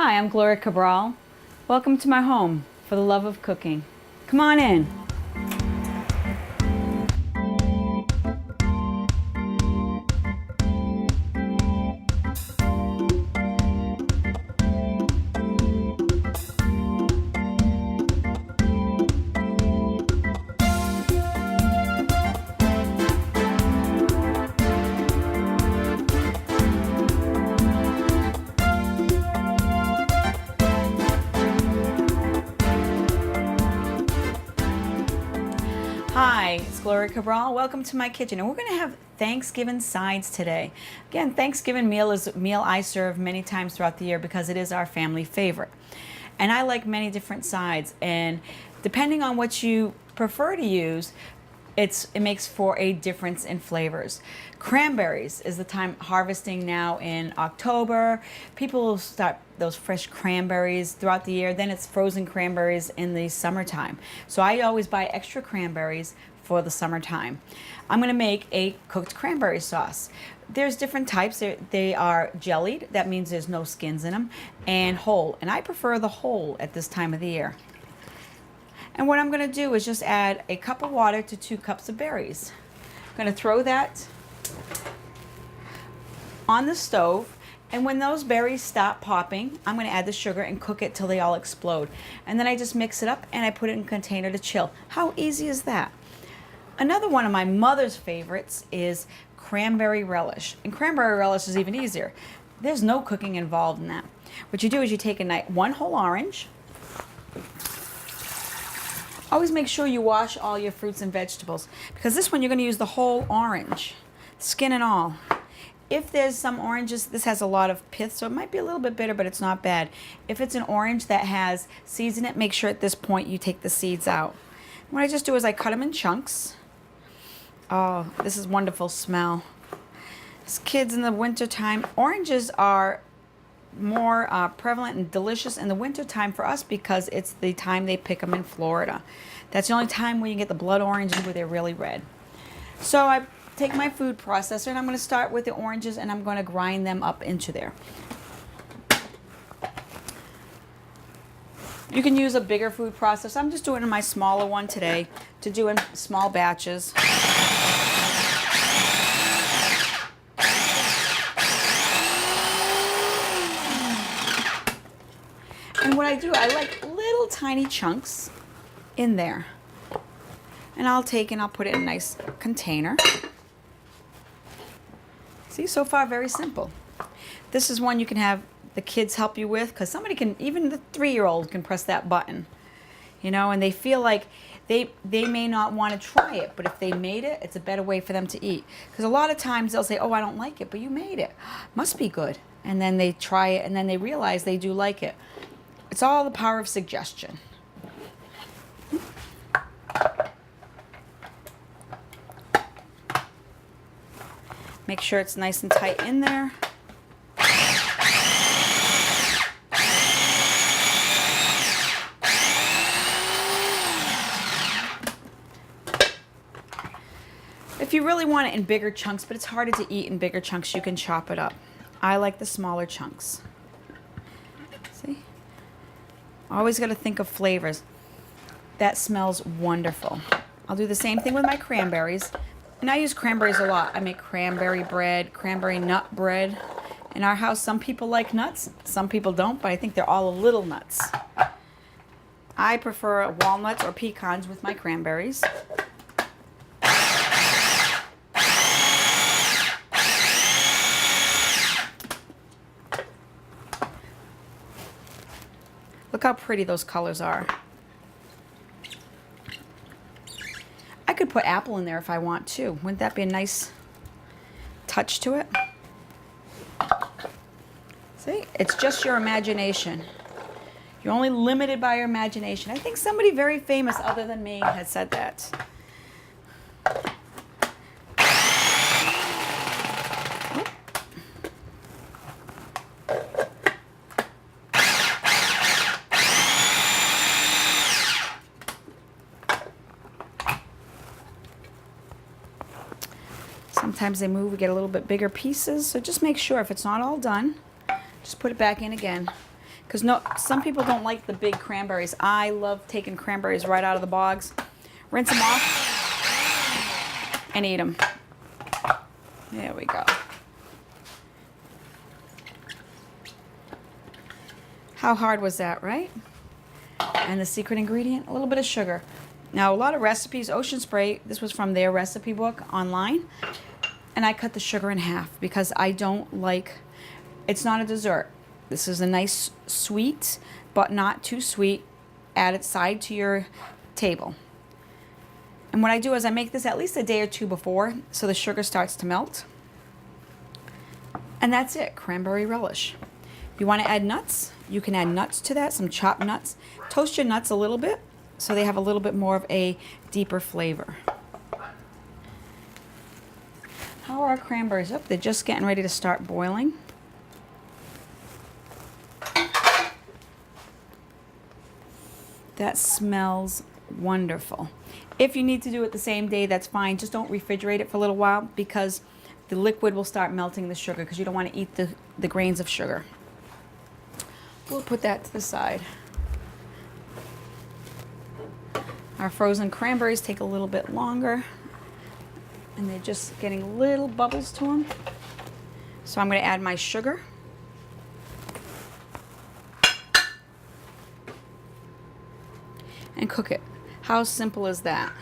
Hi, I'm Gloria Cabral. Welcome to my home for the love of cooking. Come on in. Hi, it's Gloria Cabral. Welcome to my kitchen. And we're going to have Thanksgiving sides today. Again, Thanksgiving meal is a meal I serve many times throughout the year because it is our family favorite. And I like many different sides. And depending on what you prefer to use, it makes for a difference in flavors. Cranberries is the time harvesting now in October. People will start those fresh cranberries throughout the year. Then it's frozen cranberries in the summertime. So I always buy extra cranberries for the summertime. I'm gonna make a cooked cranberry sauce. There's different types. They are jellied, that means there's no skins in them, and whole. And I prefer the whole at this time of the year. And what I'm going to do is just add a cup of water to 2 cups of berries. I'm going to throw that on the stove, and when those berries stop popping, I'm going to add the sugar and cook it till they all explode. And then I just mix it up and I put it in a container to chill. How easy is that? Another one of my mother's favorites is cranberry relish. And cranberry relish is even easier. There's no cooking involved in that. What you do is you take one whole orange. Always make sure you wash all your fruits and vegetables, because this one you're going to use the whole orange, skin and all. If there's some oranges, this has a lot of pith, so it might be a little bit bitter, but it's not bad. If it's an orange that has seeds in it, make sure at this point you take the seeds out. What I just do is I cut them in chunks. Oh, this is wonderful smell. As kids in the winter time, oranges are more prevalent and delicious in the winter time for us because it's the time they pick them in Florida. That's the only time where you get the blood oranges where they're really red. So I take my food processor and I'm going to start with the oranges and I'm going to grind them up into there. You can use a bigger food processor. I'm just doing it in my smaller one today to do in small batches. And what I do, I like little tiny chunks in there. And I'll take and I'll put it in a nice container. See, so far very simple. This is one you can have the kids help you with, because somebody can, even the 3-year-old can press that button. You know, and they feel like they may not want to try it, but if they made it, it's a better way for them to eat. Because a lot of times they'll say, oh, I don't like it, but you made it. Must be good. And then they try it and then they realize they do like it. It's all the power of suggestion. Make sure it's nice and tight in there. If you really want it in bigger chunks, but it's harder to eat in bigger chunks, you can chop it up. I like the smaller chunks. See? Always got to think of flavors. That smells wonderful. I'll do the same thing with my cranberries. And I use cranberries a lot. I make cranberry bread, cranberry nut bread. In our house, some people like nuts, some people don't, but I think they're all a little nuts. I prefer walnuts or pecans with my cranberries. Look how pretty those colors are. I could put apple in there if I want to. Wouldn't that be a nice touch to it? See, it's just your imagination. You're only limited by your imagination. I think somebody very famous other than me has said that. Sometimes they move, we get a little bit bigger pieces. So just make sure if it's not all done, just put it back in again. Because no, some people don't like the big cranberries. I love taking cranberries right out of the bogs, rinse them off, and eat them. There we go. How hard was that, right? And the secret ingredient, a little bit of sugar. Now, a lot of recipes, Ocean Spray, this was from their recipe book online, and I cut the sugar in half because I don't like, it's not a dessert. This is a nice sweet, but not too sweet. Add it side to your table. And what I do is I make this at least a day or two before so the sugar starts to melt. And that's it, cranberry relish. If you want to add nuts, you can add nuts to that, some chopped nuts. Toast your nuts a little bit so they have a little bit more of a deeper flavor. How are our cranberries? Oh, they're just getting ready to start boiling. That smells wonderful. If you need to do it the same day, that's fine. Just don't refrigerate it for a little while because the liquid will start melting the sugar because you don't want to eat the grains of sugar. We'll put that to the side. Our frozen cranberries take a little bit longer and they're just getting little bubbles to them. So I'm going to add my sugar. And cook it. How simple is that?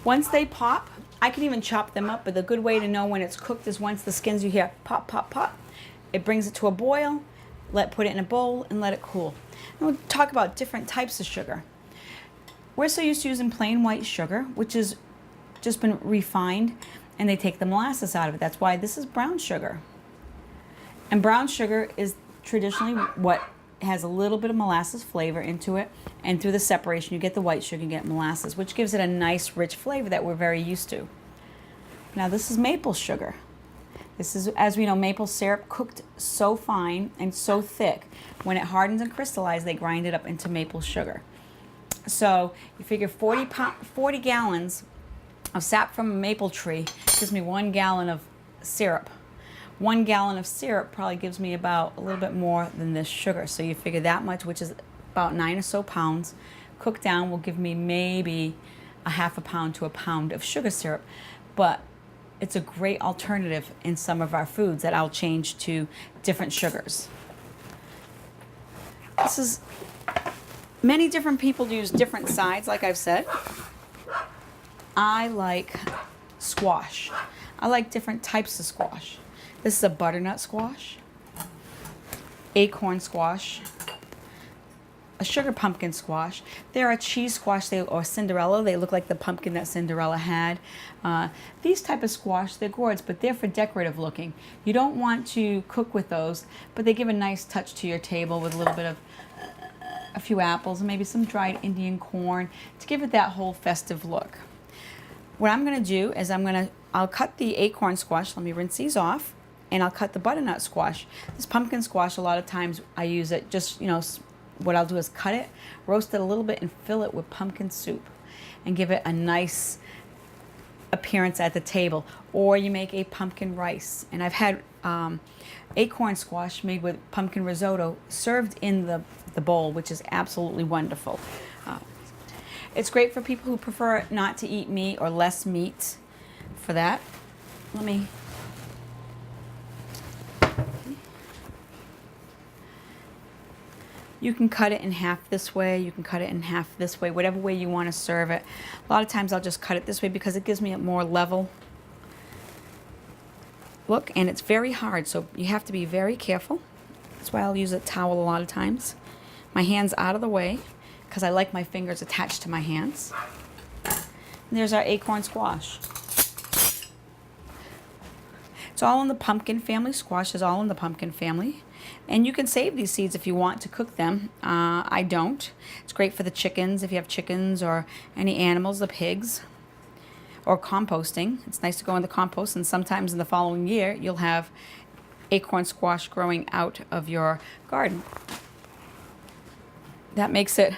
Once they pop, I can even chop them up, but the good way to know when it's cooked is once the skins you hear pop, pop, pop. It brings it to a boil, put it in a bowl and let it cool. And we'll talk about different types of sugar. We're so used to using plain white sugar, which has just been refined, and they take the molasses out of it. That's why this is brown sugar. And brown sugar is traditionally what has a little bit of molasses flavor into it, and through the separation you get the white sugar, you get molasses, which gives it a nice rich flavor that we're very used to. Now this is maple sugar. This is, as we know, maple syrup cooked so fine and so thick. When it hardens and crystallizes, they grind it up into maple sugar. So you figure 40 gallons of sap from a maple tree gives me 1 gallon of syrup. 1 gallon of syrup probably gives me about a little bit more than this sugar. So you figure that much, which is about 9 or so pounds, cooked down will give me maybe a half a pound to a pound of sugar syrup. But it's a great alternative in some of our foods that I'll change to different sugars. This is, many different people use different sides, like I've said. I like squash. I like different types of squash. This is a butternut squash, acorn squash, a sugar pumpkin squash. There are cheese squash or Cinderella. They look like the pumpkin that Cinderella had. These type of squash, they're gourds, but they're for decorative looking. You don't want to cook with those, but they give a nice touch to your table with a little bit of a few apples and maybe some dried Indian corn to give it that whole festive look. What I'm going to do is I'll cut the acorn squash. Let me rinse these off. And I'll cut the butternut squash. This pumpkin squash, a lot of times I use it just, what I'll do is cut it, roast it a little bit, and fill it with pumpkin soup and give it a nice appearance at the table. Or you make a pumpkin rice. And I've had acorn squash made with pumpkin risotto served in the bowl, which is absolutely wonderful. It's great for people who prefer not to eat meat or less meat. For that, let me... You can cut it in half this way, you can cut it in half this way, whatever way you want to serve it. A lot of times I'll just cut it this way because it gives me a more level look, and it's very hard, so you have to be very careful. That's why I'll use a towel a lot of times. My hands out of the way because I like my fingers attached to my hands. And there's our acorn squash. It's all in the pumpkin family. Squash is all in the pumpkin family. And you can save these seeds if you want to cook them. I don't. It's great for the chickens, if you have chickens or any animals, the pigs, or composting. It's nice to go in the compost, and sometimes in the following year, you'll have acorn squash growing out of your garden. That makes it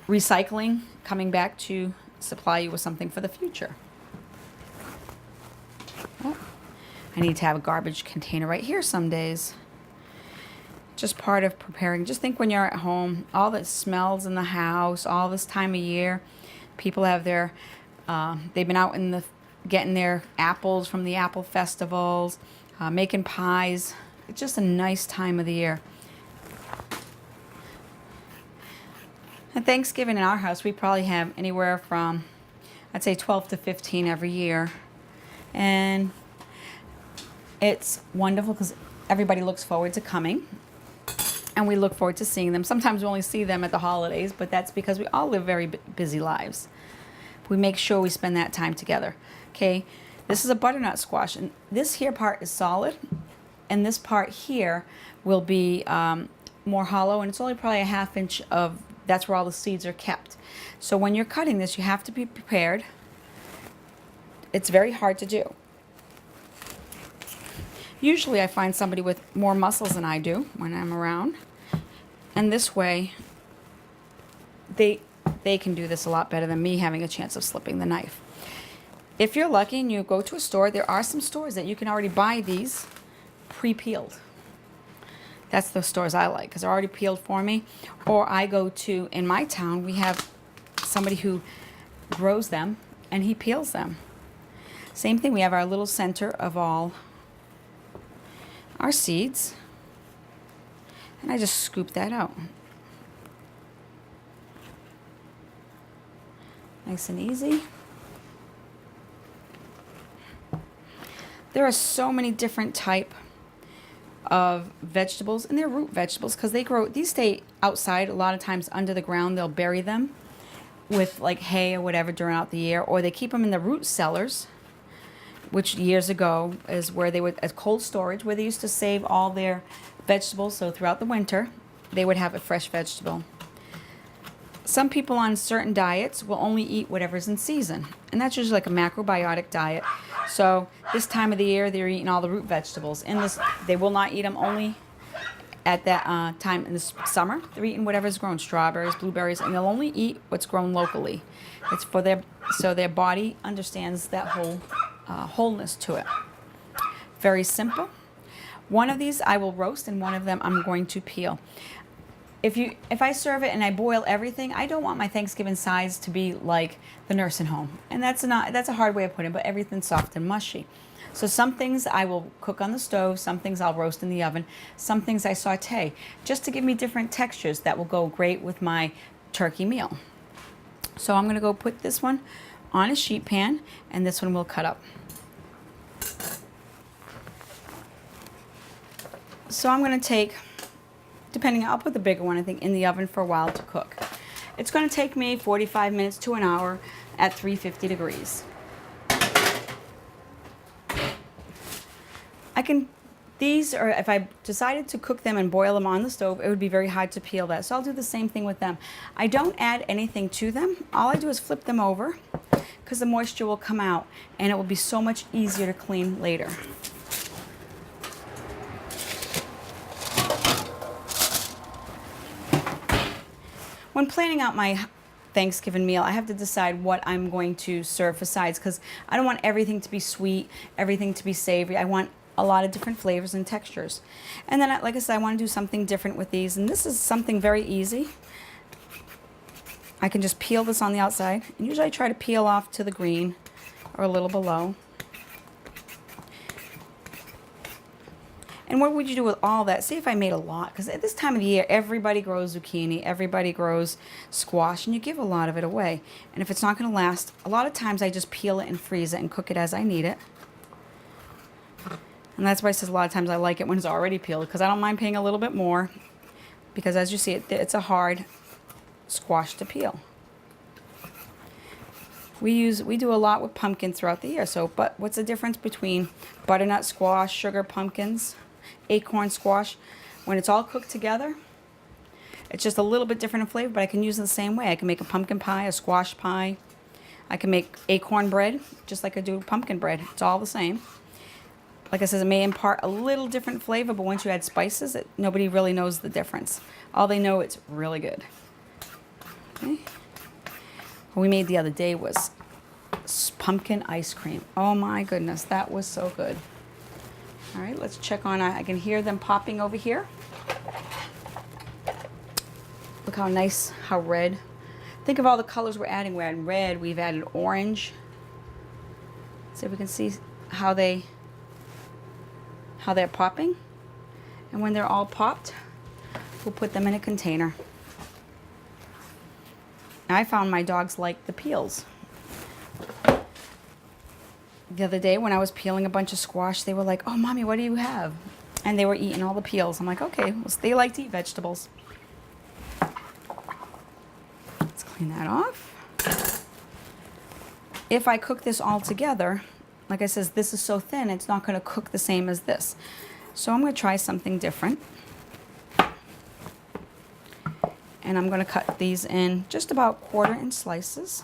recycling, coming back to supply you with something for the future. I need to have a garbage container right here some days. Just part of preparing. Just think when you're at home, all the smells in the house, all this time of year, people have their, they've been out in the, getting their apples from the apple festivals, making pies. It's just a nice time of the year. At Thanksgiving in our house, we probably have anywhere from, I'd say 12 to 15 every year. And it's wonderful because everybody looks forward to coming. And we look forward to seeing them. Sometimes we only see them at the holidays, but that's because we all live very busy lives. We make sure we spend that time together. Okay, this is a butternut squash, and this here part is solid, and this part here will be more hollow, and it's only probably a 1/2 inch of, that's where all the seeds are kept. So when you're cutting this, you have to be prepared. It's very hard to do. Usually I find somebody with more muscles than I do when I'm around. And this way, they can do this a lot better than me having a chance of slipping the knife. If you're lucky and you go to a store, there are some stores that you can already buy these pre-peeled. That's the stores I like because they're already peeled for me. Or I go to, in my town, we have somebody who grows them and he peels them. Same thing, we have our little center of all our seeds, and I just scoop that out. Nice and easy. There are so many different type of vegetables, and they're root vegetables because they grow, these stay outside a lot of times under the ground. They'll bury them with like hay or whatever during out the year, or they keep them in the root cellars, which years ago is where they would, as cold storage, where they used to save all their vegetables. So throughout the winter, they would have a fresh vegetable. Some people on certain diets will only eat whatever's in season, and that's usually like a macrobiotic diet. So this time of the year, they're eating all the root vegetables. In this, they will not eat them only at that time in the summer. They're eating whatever's grown, strawberries, blueberries, and they'll only eat what's grown locally. It's for their, so their body understands that whole wholeness to it. Very simple. One of these I will roast, and one of them I'm going to peel. If I serve it and I boil everything, I don't want my Thanksgiving sides to be like the nursing home, and that's a hard way of putting it, but everything's soft and mushy. So some things I will cook on the stove, some things I'll roast in the oven, some things I saute, just to give me different textures that will go great with my turkey meal. So I'm going to go put this one on a sheet pan, and this one we'll cut up. So I'm going to take, depending, I'll put the bigger one, I think, in the oven for a while to cook. It's going to take me 45 minutes to an hour at 350 degrees. These are, if I decided to cook them and boil them on the stove, it would be very hard to peel that. So I'll do the same thing with them. I don't add anything to them. All I do is flip them over because the moisture will come out, and it will be so much easier to clean later. When planning out my Thanksgiving meal, I have to decide what I'm going to serve for sides because I don't want everything to be sweet, everything to be savory. I want a lot of different flavors and textures. And then, like I said, I want to do something different with these. And this is something very easy. I can just peel this on the outside. And usually I try to peel off to the green or a little below. And what would you do with all that? See if I made a lot, because at this time of the year, everybody grows zucchini, everybody grows squash, and you give a lot of it away. And if it's not going to last, a lot of times I just peel it and freeze it and cook it as I need it. And that's why it says a lot of times I like it when it's already peeled, because I don't mind paying a little bit more, because as you see, it's a hard squash to peel. We do a lot with pumpkins throughout the year. So, but what's the difference between butternut squash, sugar pumpkins, acorn squash? When it's all cooked together, it's just a little bit different in flavor, but I can use it the same way. I can make a pumpkin pie, a squash pie. I can make acorn bread, just like I do pumpkin bread. It's all the same. Like I said, it may impart a little different flavor, but once you add spices, nobody really knows the difference. All they know, it's really good. Okay. What we made the other day was pumpkin ice cream. Oh my goodness, that was so good. All right, let's check on, I can hear them popping over here. Look how nice, how red. Think of all the colors we're adding. We're adding red, we've added orange. See if we can see how they're popping. And when they're all popped, we'll put them in a container. I found my dogs like the peels. The other day when I was peeling a bunch of squash, they were like, "Oh, Mommy, what do you have?" And they were eating all the peels. I'm like, okay, well, they like to eat vegetables. Let's clean that off. If I cook this all together, like I said, this is so thin, it's not going to cook the same as this. So I'm going to try something different. And I'm going to cut these in just about 1/4-inch slices.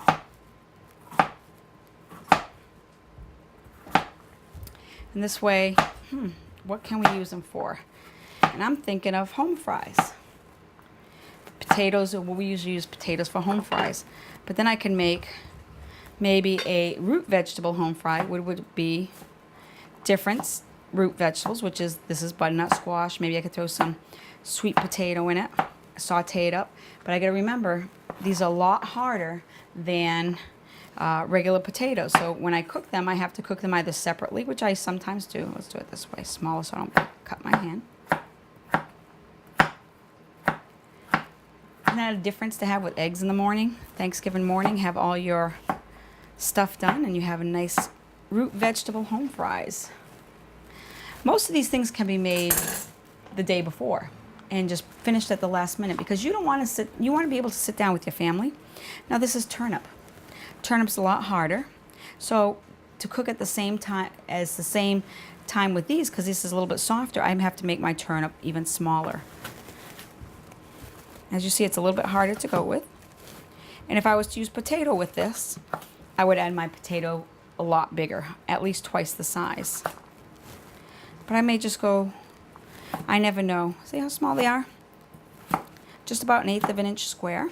And this way, what can we use them for? And I'm thinking of home fries. Potatoes, we usually use potatoes for home fries. But then I can make maybe a root vegetable home fry, which would be different root vegetables, which is, this is butternut squash. Maybe I could throw some sweet potato in it, saute it up. But I got to remember, these are a lot harder than regular potatoes. So when I cook them, I have to cook them either separately, which I sometimes do. Let's do it this way, smaller, so I don't cut my hand. Isn't that a difference to have with eggs in the morning? Thanksgiving morning, have all your stuff done, and you have a nice root vegetable home fries. Most of these things can be made the day before and just finished at the last minute, because you don't want to sit, you want to be able to sit down with your family. Now this is turnip. Turnip's a lot harder. So to cook at the same time with these, because this is a little bit softer, I have to make my turnip even smaller. As you see, it's a little bit harder to go with. And if I was to use potato with this, I would add my potato a lot bigger, at least twice the size. But I may just go, I never know. See how small they are? Just about 1/8 of an inch square.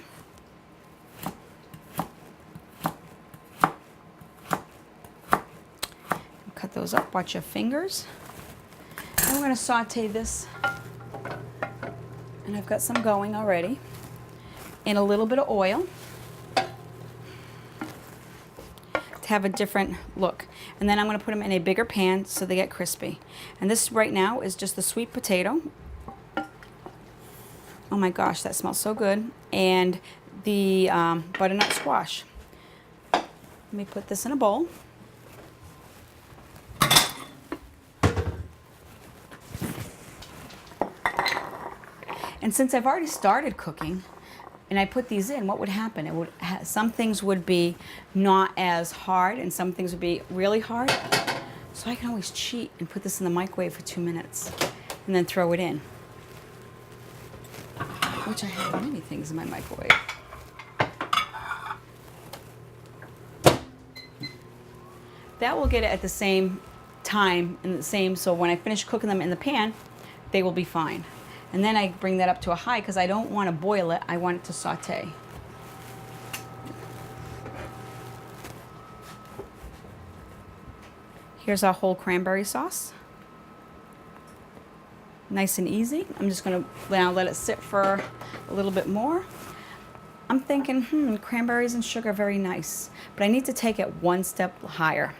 Cut those up, watch your fingers. And we're going to saute this, and I've got some going already, in a little bit of oil to have a different look. And then I'm going to put them in a bigger pan so they get crispy. And this right now is just the sweet potato. Oh my gosh, that smells so good. And the butternut squash. Let me put this in a bowl. And since I've already started cooking and I put these in, what would happen? It would some things would be not as hard and some things would be really hard. So I can always cheat and put this in the microwave for 2 minutes and then throw it in. Which I have many things in my microwave. That will get it at the same time and the same, so when I finish cooking them in the pan, they will be fine. And then I bring that up to a high because I don't want to boil it, I want it to saute. Here's our whole cranberry sauce. Nice and easy. I'm just going to now let it sit for a little bit more. I'm thinking, cranberries and sugar, very nice. But I need to take it one step higher.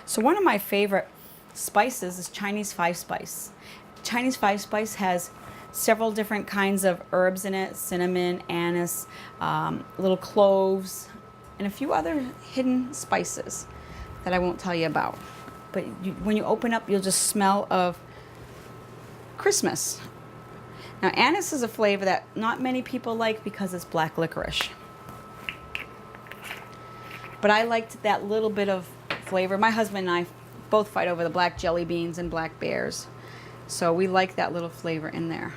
So one of my favorite spices is Chinese 5-spice. Chinese 5-spice has several different kinds of herbs in it: cinnamon, anise, little cloves, and a few other hidden spices that I won't tell you about. But when you open up, you'll just smell of Christmas. Now, anise is a flavor that not many people like because it's black licorice. But I liked that little bit of flavor. My husband and I both fight over the black jelly beans and black bears. So we like that little flavor in there.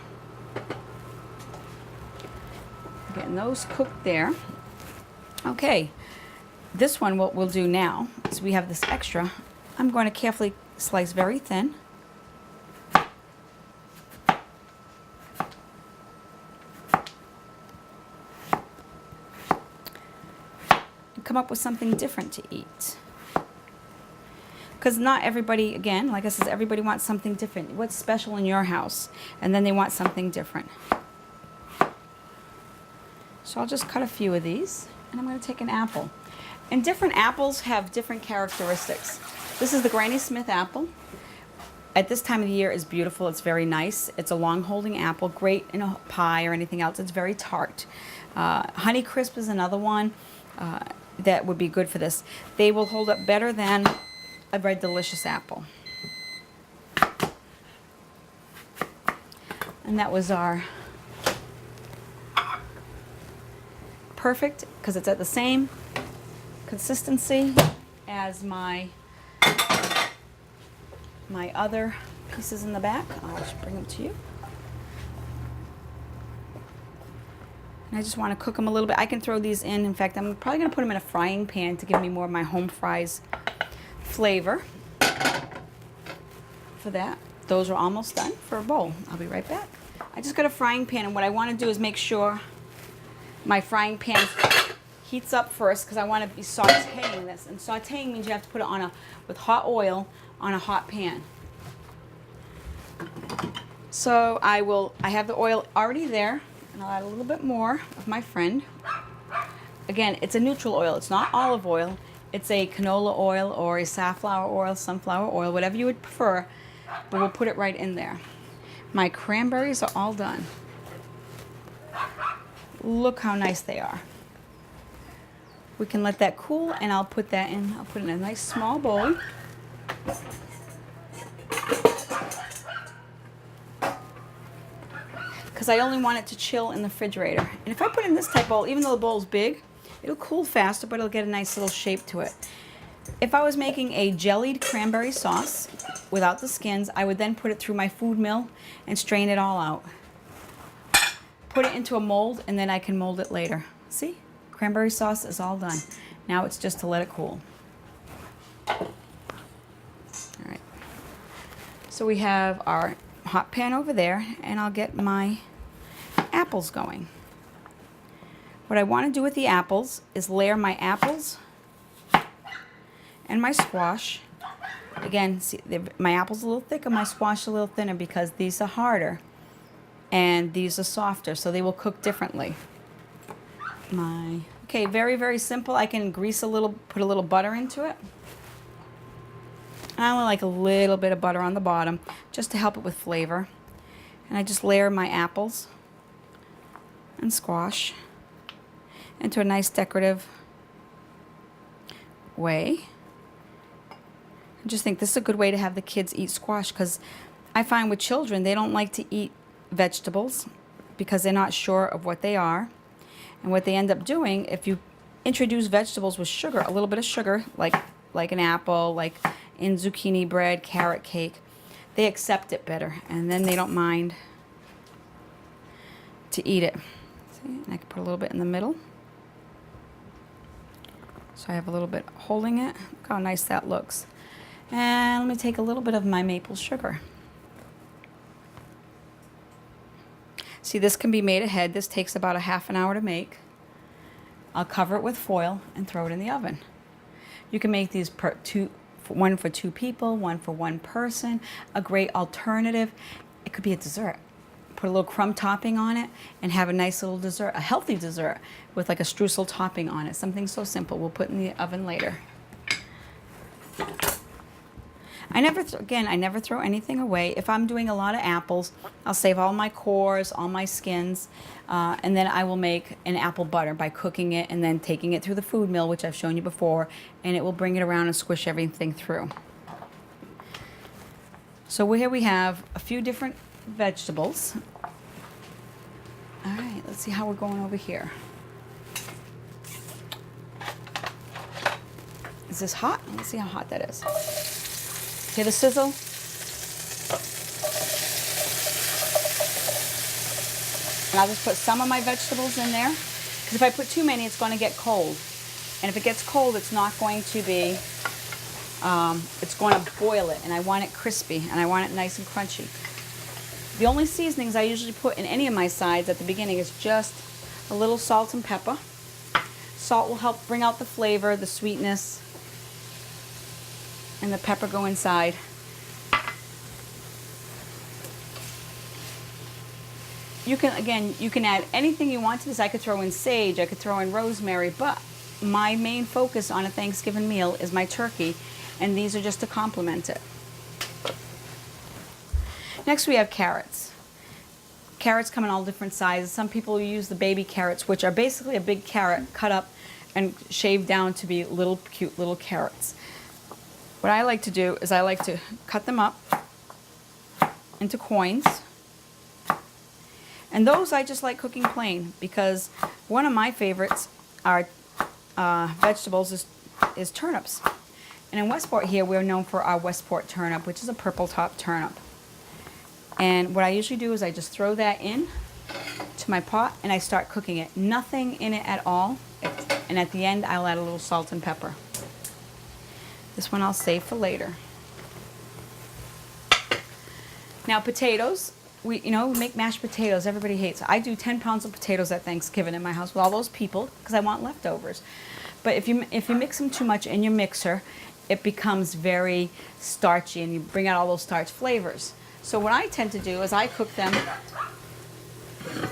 Getting those cooked there. Okay, this one what we'll do now is we have this extra. I'm going to carefully slice very thin. And come up with something different to eat. Because not everybody, again, like I said, everybody wants something different. What's special in your house? And then they want something different. So I'll just cut a few of these, and I'm going to take an apple. And different apples have different characteristics. This is the Granny Smith apple. At this time of the year is beautiful. It's very nice. It's a long holding apple, great in a pie or anything else. It's very tart. Honey Crisp is another one that would be good for this. They will hold up better than a Red Delicious apple. And that was our perfect, because it's at the same consistency as my other pieces in the back. I'll just bring them to you. And I just want to cook them a little bit. I can throw these in. In fact, I'm probably going to put them in a frying pan to give me more of my home fries flavor for that. Those are almost done for a bowl. I'll be right back. I just got a frying pan, and what I want to do is make sure my frying pan heats up first, because I want to be sauteing this. And sauteing means you have to put it on with hot oil on a hot pan. So I have the oil already there, and I'll add a little bit more of my friend. Again, it's a neutral oil. It's not olive oil. It's a canola oil or a safflower oil, sunflower oil, whatever you would prefer, but we'll put it right in there. My cranberries are all done. Look how nice they are. We can let that cool, and I'll put that in. I'll put it in a nice small bowl. Because I only want it to chill in the refrigerator. And if I put it in this type bowl, even though the bowl's big, it'll cool faster, but it'll get a nice little shape to it. If I was making a jellied cranberry sauce without the skins, I would then put it through my food mill and strain it all out. Put it into a mold, and then I can mold it later. See? Cranberry sauce is all done. Now it's just to let it cool. All right. So we have our hot pan over there, and I'll get my apples going. What I want to do with the apples is layer my apples and my squash. Again, see, my apple's a little thicker, my squash a little thinner, because these are harder and these are softer, so they will cook differently. Okay, very, very simple. I can grease a little, put a little butter into it. I only like a little bit of butter on the bottom, just to help it with flavor. And I just layer my apples and squash into a nice decorative way. I just think this is a good way to have the kids eat squash, because I find with children, they don't like to eat vegetables because they're not sure of what they are. And what they end up doing, if you introduce vegetables with sugar, a little bit of sugar, like an apple, like in zucchini bread, carrot cake, they accept it better, and then they don't mind to eat it. See? And I can put a little bit in the middle. So I have a little bit holding it. Look how nice that looks. And let me take a little bit of my maple sugar. See, this can be made ahead. This takes about a half an hour to make. I'll cover it with foil and throw it in the oven. You can make these one for two people, one for one person. A great alternative. It could be a dessert. Put a little crumb topping on it and have a nice little dessert, a healthy dessert with like a streusel topping on it. Something so simple. We'll put in the oven later. I never throw anything away. If I'm doing a lot of apples, I'll save all my cores, all my skins, and then I will make an apple butter by cooking it and then taking it through the food mill, which I've shown you before, and it will bring it around and squish everything through. So here we have a few different vegetables. All right, let's see how we're going over here. Is this hot? Let's see how hot that is. Hear the sizzle? And I'll just put some of my vegetables in there, because if I put too many, it's going to get cold. And if it gets cold, it's not going to be, it's going to boil it. And I want it crispy, and I want it nice and crunchy. The only seasonings I usually put in any of my sides at the beginning is just a little salt and pepper. Salt will help bring out the flavor, the sweetness. and the pepper go inside. You can add anything you want to this. I could throw in sage, I could throw in rosemary, but my main focus on a Thanksgiving meal is my turkey, and these are just to complement it. Next we have carrots. Carrots come in all different sizes. Some people use the baby carrots, which are basically a big carrot cut up and shaved down to be little cute little carrots. What I like to do is I like to cut them up into coins. And those I just like cooking plain, because one of my favorites are vegetables is turnips. And in Westport here, we're known for our Westport turnip, which is a purple top turnip. And what I usually do is I just throw that in to my pot and I start cooking it. Nothing in it at all. And at the end, I'll add a little salt and pepper. This one I'll save for later. Now potatoes. We make mashed potatoes. Everybody hates it. I do 10 pounds of potatoes at Thanksgiving in my house with all those people because I want leftovers. But if you mix them too much in your mixer, it becomes very starchy and you bring out all those starch flavors. So what I tend to do is I cook them, and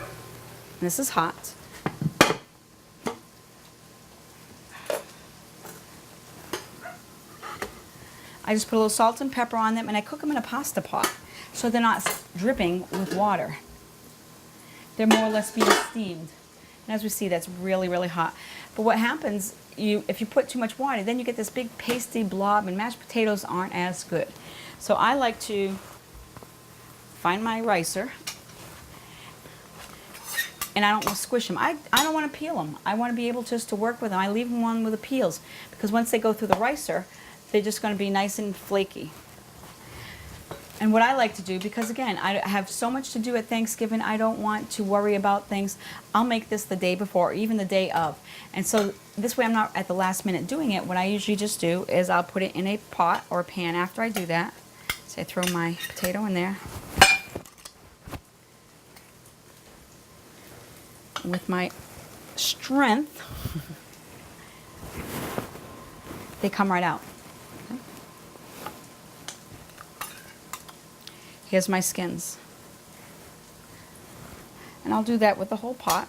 this is hot. I just put a little salt and pepper on them and I cook them in a pasta pot so they're not dripping with water. They're more or less being steamed. And as we see, that's really, really hot. But what happens, if you put too much water, then you get this big pasty blob, and mashed potatoes aren't as good. So I like to find my ricer, and I don't want to squish them. I don't want to peel them. I want to be able just to work with them. I leave them on with the peels, because once they go through the ricer, they're just going to be nice and flaky. And what I like to do, because again, I have so much to do at Thanksgiving, I don't want to worry about things. I'll make this the day before, or even the day of. And so this way I'm not at the last minute doing it. What I usually just do is I'll put it in a pot or a pan after I do that. So I throw my potato in there. With my strength, they come right out. Here's my skins. And I'll do that with the whole pot.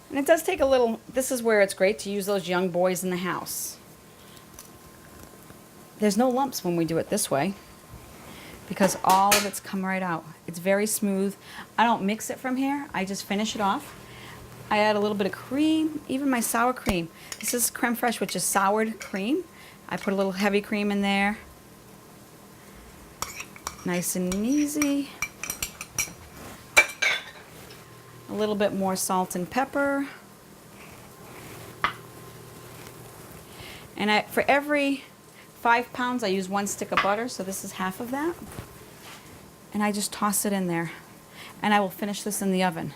And it does take a little, this is where it's great to use those young boys in the house. There's no lumps when we do it this way, because all of it's come right out. It's very smooth. I don't mix it from here. I just finish it off. I add a little bit of cream, even my sour cream. This is creme fraiche, which is soured cream. I put a little heavy cream in there. Nice and easy. A little bit more salt and pepper. And for every 5 pounds, I use 1 stick of butter, so this is half of that. And I just toss it in there. And I will finish this in the oven.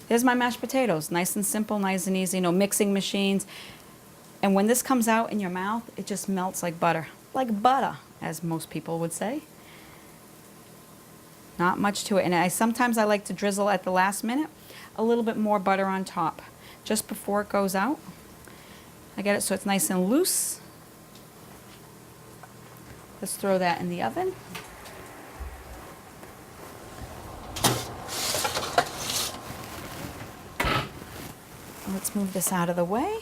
There's my mashed potatoes. Nice and simple, nice and easy, no mixing machines. And when this comes out in your mouth, it just melts like butter. Like butter, as most people would say. Not much to it. And sometimes I like to drizzle at the last minute a little bit more butter on top, just before it goes out. I get it so it's nice and loose. Let's throw that in the oven. Let's move this out of the way.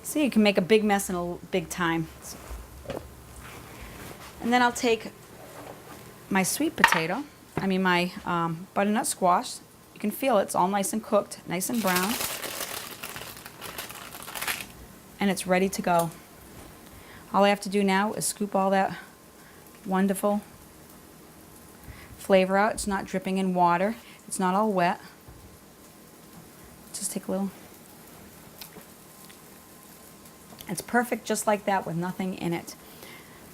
See, you can make a big mess in a big time. And then I'll take my sweet potato, my butternut squash. You can feel it's all nice and cooked, nice and brown. And it's ready to go. All I have to do now is scoop all that wonderful flavor out. It's not dripping in water. It's not all wet. Just take a little. It's perfect just like that with nothing in it.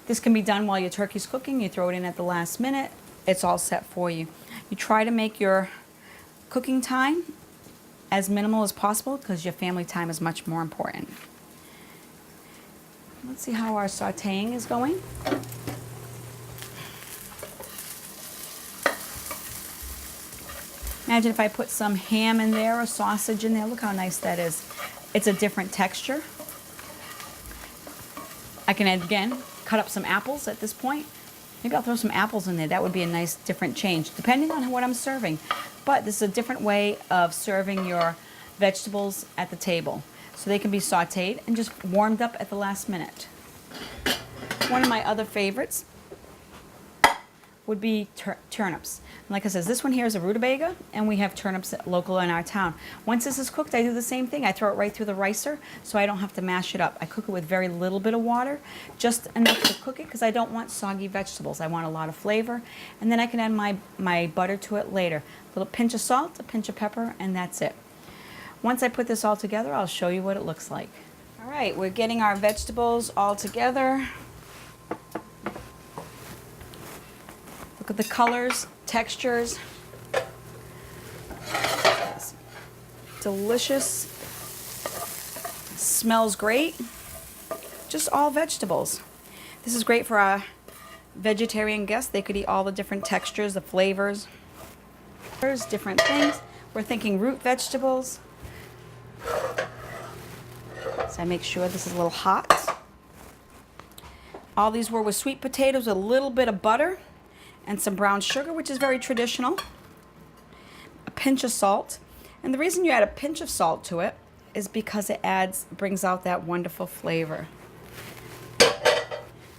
This can be done while your turkey's cooking. You throw it in at the last minute. It's all set for you. You try to make your cooking time as minimal as possible because your family time is much more important. Let's see how our sautéing is going. Imagine if I put some ham in there or sausage in there. Look how nice that is. It's a different texture. I can add, again, cut up some apples at this point. Maybe I'll throw some apples in there. That would be a nice different change, depending on what I'm serving. But this is a different way of serving your vegetables at the table. So they can be sauteed and just warmed up at the last minute. One of my other favorites would be turnips. Like I said, this one here is a rutabaga, and we have turnips local in our town. Once this is cooked, I do the same thing. I throw it right through the ricer, so I don't have to mash it up. I cook it with very little bit of water, just enough to cook it, because I don't want soggy vegetables. I want a lot of flavor, and then I can add my butter to it later. A little pinch of salt, a pinch of pepper, and that's it. Once I put this all together, I'll show you what it looks like. All right, we're getting our vegetables all together. Look at the colors, textures. It's delicious. Smells great. Just all vegetables. This is great for our vegetarian guests. They could eat all the different textures, the flavors. There's different things. We're thinking root vegetables. So I make sure this is a little hot. All these were with sweet potatoes, a little bit of butter, and some brown sugar, which is very traditional. A pinch of salt. And the reason you add a pinch of salt to it is because it brings out that wonderful flavor.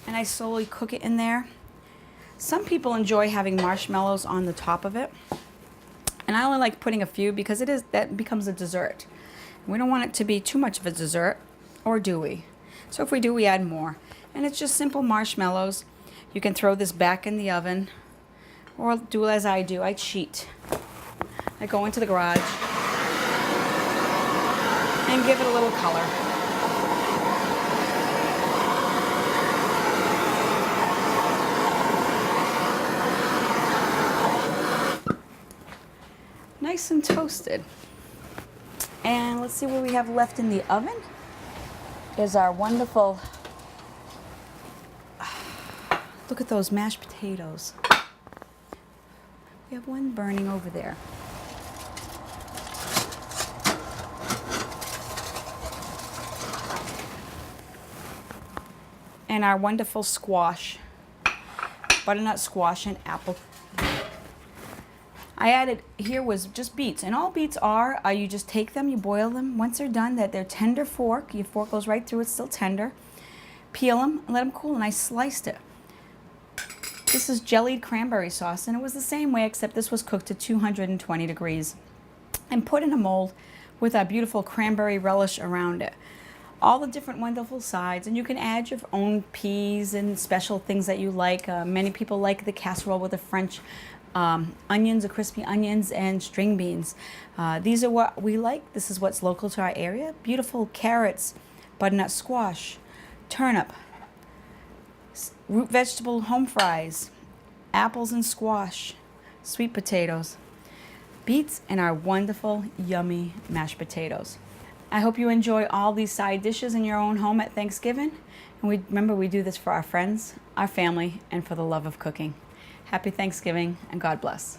And I slowly cook it in there. Some people enjoy having marshmallows on the top of it. And I only like putting a few because that becomes a dessert. We don't want it to be too much of a dessert, or do we? So if we do, we add more. And it's just simple marshmallows. You can throw this back in the oven, or do as I do. I cheat. I go into the garage and give it a little color. Nice and toasted. And let's see what we have left in the oven. Is our wonderful, look at those mashed potatoes. We have one burning over there. And our wonderful squash, butternut squash and apple. I added, here was just beets, and all beets are you just take them, you boil them. Once they're done, that they're tender fork, your fork goes right through, it's still tender. Peel them and let them cool, and I sliced it. This is jellied cranberry sauce, and it was the same way, except this was cooked at 220 degrees and put in a mold with a beautiful cranberry relish around it. All the different wonderful sides, and you can add your own peas and special things that you like. Many people like the casserole with the French onions, or crispy onions, and string beans. These are what we like. This is what's local to our area. Beautiful carrots, butternut squash, turnip, root vegetable home fries, apples and squash, sweet potatoes, beets, and our wonderful, yummy mashed potatoes. I hope you enjoy all these side dishes in your own home at Thanksgiving. And remember, we do this for our friends, our family, and for the love of cooking. Happy Thanksgiving, and God bless.